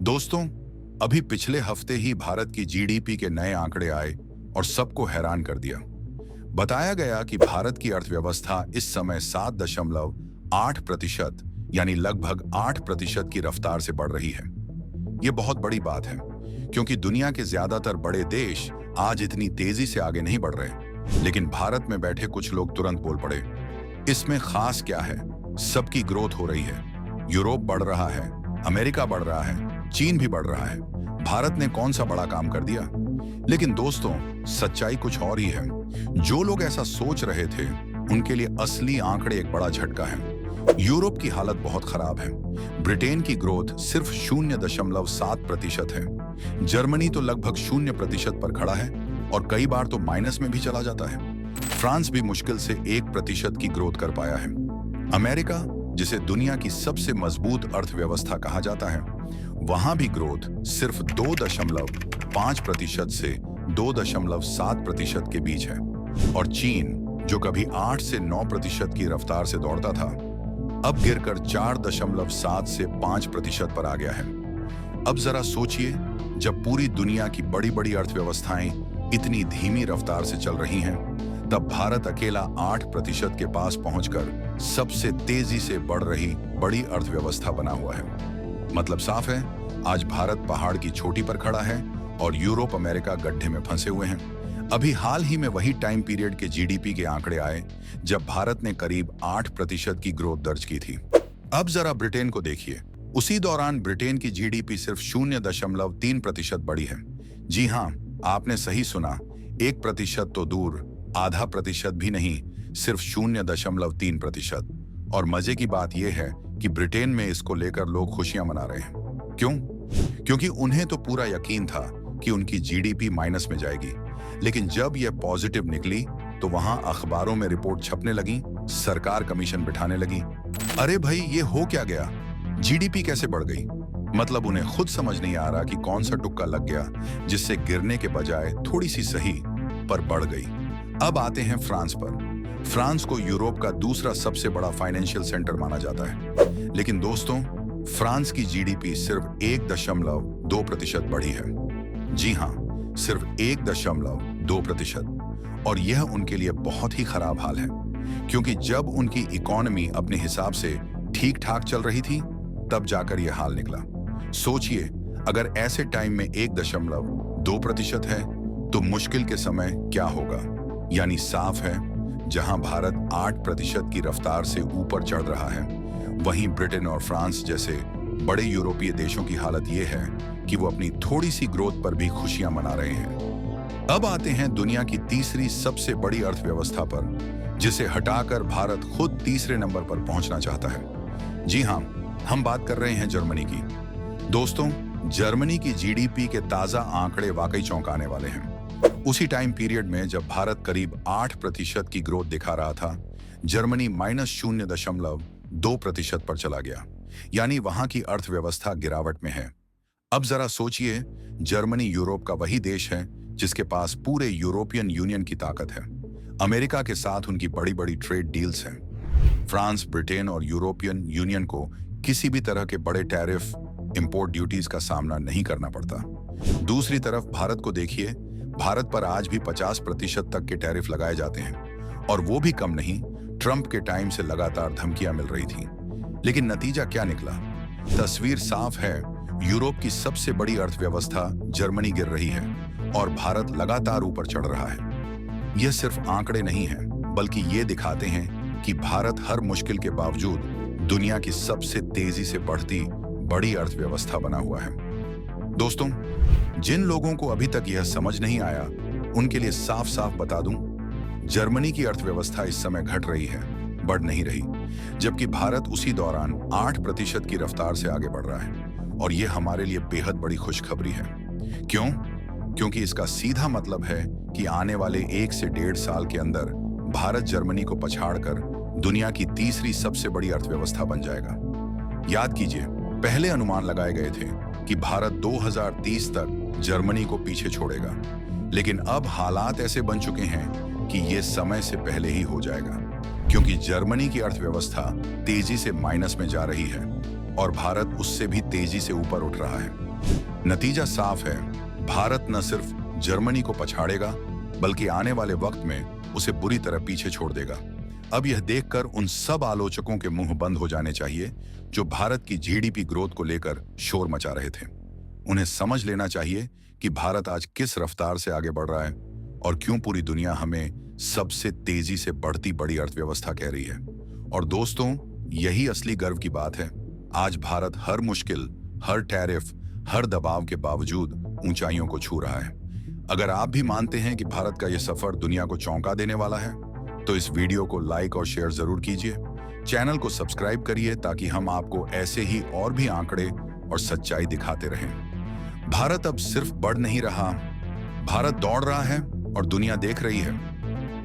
दोस्तों, अभी पिछले हफ्ते ही भारत की जीडीपी के नए आंकड़े आए और सबको हैरान कर दिया। बताया गया कि भारत की अर्थव्यवस्था इस समय 7.8% यानी लगभग 8% की रफ्तार से बढ़ रही है। ये बहुत बड़ी बात है, क्योंकि दुनिया के ज्यादातर बड़े देश आज इतनी तेजी से आगे नहीं बढ़ रहे। लेकिन भारत में बैठे कुछ लोग तुरंत बोल पड़े, इसमें खास क्या है? सबकी ग्रोथ हो रही है, यूरोप बढ़ रहा है, अमेरिका बढ़ रहा है, चीन भी बढ़ रहा है। भारत ने कौन सा बड़ा काम कर दिया? लेकिन दोस्तों, सच्चाई कुछ और ही है। जो लोग ऐसा सोच रहे थे, उनके लिए असली आंकड़े एक बड़ा झटका है। यूरोप की हालत बहुत खराब है। ब्रिटेन की ग्रोथ सिर्फ 0.7% है। जर्मनी तो लगभग 0% पर खड़ा है और कई बार तो माइनस में भी चला जाता है। फ्रांस भी मुश्किल से 1% की ग्रोथ कर पाया है। अमेरिका, जिसे दुनिया की सबसे मजबूत अर्थव्यवस्था कहा जाता है, वहां भी ग्रोथ सिर्फ 2.5% से 2.7% के बीच है। और चीन, जो कभी 8 से 9% की रफ्तार से दौड़ता था, अब गिरकर 4.7 से 5% पर आ गया है। अब जरा सोचिए, जब पूरी दुनिया की बड़ी बड़ी अर्थव्यवस्थाएं इतनी धीमी रफ्तार से चल रही हैं, तब भारत अकेला 8% के पास पहुंचकर सबसे तेजी से बढ़ रही बड़ी अर्थव्यवस्था बना हुआ है। मतलब साफ है, आज भारत पहाड़ की चोटी पर खड़ा है और यूरोप अमेरिका गड्ढे में फंसे हुए हैं। अभी हाल ही में वही टाइम पीरियड के जीडीपी के आंकड़े आए जब भारत ने करीब 8% की ग्रोथ दर्ज की थी। अब जरा ब्रिटेन को देखिए। उसी दौरान ब्रिटेन की जीडीपी सिर्फ 0.3% बढ़ी है। जी हाँ, आपने सही सुना, 1% तो दूर, आधा प्रतिशत भी नहीं, सिर्फ 0.3%। और मजे की बात यह है कि ब्रिटेन में इसको लेकर लोग खुशियां मना रहे हैं। क्यों? क्योंकि उन्हें तो पूरा यकीन था कि उनकी जीडीपी माइनस में जाएगी। लेकिन जब यह पॉजिटिव निकली तो वहां अखबारों में रिपोर्ट छपने लगी, सरकार कमीशन बिठाने लगी। अरे भाई, ये हो क्या गया? जीडीपी कैसे बढ़ गई? मतलब उन्हें खुद समझ नहीं आ रहा कि कौन सा तुक्का लग गया जिससे गिरने के बजाय थोड़ी सी सही पर बढ़ गई। अब आते हैं फ्रांस पर। फ्रांस को यूरोप का दूसरा सबसे बड़ा फाइनेंशियल सेंटर माना जाता है। लेकिन दोस्तों, फ्रांस की जीडीपी सिर्फ 1.2% बढ़ी है। जी हाँ, सिर्फ 1.2%। और यह उनके लिए बहुत ही खराब हाल है, क्योंकि जब उनकी इकोनॉमी अपने हिसाब से ठीक ठाक चल रही थी, तब जाकर यह हाल निकला। सोचिए, अगर ऐसे टाइम में 1.2% है तो मुश्किल के समय क्या होगा? यानी साफ है, जहां भारत 8% की रफ्तार से ऊपर चढ़ रहा है, वहीं ब्रिटेन और फ्रांस जैसे बड़े यूरोपीय देशों की हालत यह है कि वो अपनी थोड़ी सी ग्रोथ पर भी खुशियां मना रहे हैं। अब आते हैं दुनिया की तीसरी सबसे बड़ी अर्थव्यवस्था पर, जिसे हटाकर भारत खुद तीसरे नंबर पर पहुंचना चाहता है। जी हाँ, हम बात कर रहे हैं जर्मनी की। दोस्तों, जर्मनी की जीडीपी के ताजा आंकड़े वाकई चौंकाने वाले हैं। उसी टाइम पीरियड में जब भारत करीब 8% की ग्रोथ दिखा रहा था, जर्मनी -0.2% पर चला गया। यानी वहां की अर्थव्यवस्था गिरावट में है। अब जरा सोचिए, जर्मनी यूरोप का वही देश है जिसके पास पूरे यूरोपियन यूनियन की ताकत है। अमेरिका के साथ उनकी बड़ी बड़ी ट्रेड डील्स हैं। फ्रांस, ब्रिटेन और यूरोपियन यूनियन को किसी भी तरह के बड़े टैरिफ, इंपोर्ट ड्यूटीज का सामना नहीं करना पड़ता। दूसरी तरफ भारत को देखिए। भारत पर आज भी 50% तक के टैरिफ लगाए जाते हैं, और वो भी कम नहीं। ट्रंप के टाइम से लगातार धमकियां मिल रही थी। लेकिन नतीजा क्या निकला? तस्वीर साफ है, यूरोप की सबसे बड़ी अर्थव्यवस्था जर्मनी गिर रही है और भारत लगातार ऊपर चढ़ रहा है। यह सिर्फ आंकड़े नहीं हैं, बल्कि ये दिखाते हैं कि भारत हर मुश्किल के बावजूद दुनिया की सबसे तेजी से बढ़ती बड़ी अर्थव्यवस्था बना हुआ है। दोस्तों, जिन लोगों को अभी तक यह समझ नहीं आया, उनके लिए साफ साफ बता दूं, जर्मनी की अर्थव्यवस्था इस समय घट रही है, बढ़ नहीं रही। जबकि भारत उसी दौरान 8% की रफ्तार से आगे बढ़ रहा है। और यह हमारे लिए बेहद बड़ी खुशखबरी है। क्यों? क्योंकि इसका सीधा मतलब है कि आने वाले 1 से 1.5 साल के अंदर भारत जर्मनी को पछाड़कर दुनिया की तीसरी सबसे बड़ी अर्थव्यवस्था बन जाएगा। याद कीजिए, पहले अनुमान लगाए गए थे कि भारत 2030 तक जर्मनी को पीछे छोड़ेगा। लेकिन अब हालात ऐसे बन चुके हैं कि यह समय से पहले ही हो जाएगा, क्योंकि जर्मनी की अर्थव्यवस्था तेजी से माइनस में जा रही है और भारत उससे भी तेजी से ऊपर उठ रहा है। नतीजा साफ है, भारत न सिर्फ जर्मनी को पछाड़ेगा बल्कि आने वाले वक्त में उसे बुरी तरह पीछे छोड़ देगा। अब यह देखकर उन सब आलोचकों के मुंह बंद हो जाने चाहिए जो भारत की जीडीपी ग्रोथ को लेकर शोर मचा रहे थे। उन्हें समझ लेना चाहिए कि भारत आज किस रफ्तार से आगे बढ़ रहा है और क्यों पूरी दुनिया हमें सबसे तेजी से बढ़ती बड़ी अर्थव्यवस्था कह रही है। और दोस्तों, यही असली गर्व की बात है। आज भारत हर मुश्किल, हर टैरिफ, हर दबाव के बावजूद ऊंचाइयों को छू रहा है। अगर आप भी मानते हैं कि भारत का यह सफर दुनिया को चौंका देने वाला है, तो इस वीडियो को लाइक और शेयर जरूर कीजिए। चैनल को सब्सक्राइब करिए ताकि हम आपको ऐसे ही और भी आंकड़े और सच्चाई दिखाते रहें। भारत अब सिर्फ बढ़ नहीं रहा, भारत दौड़ रहा है और दुनिया देख रही है।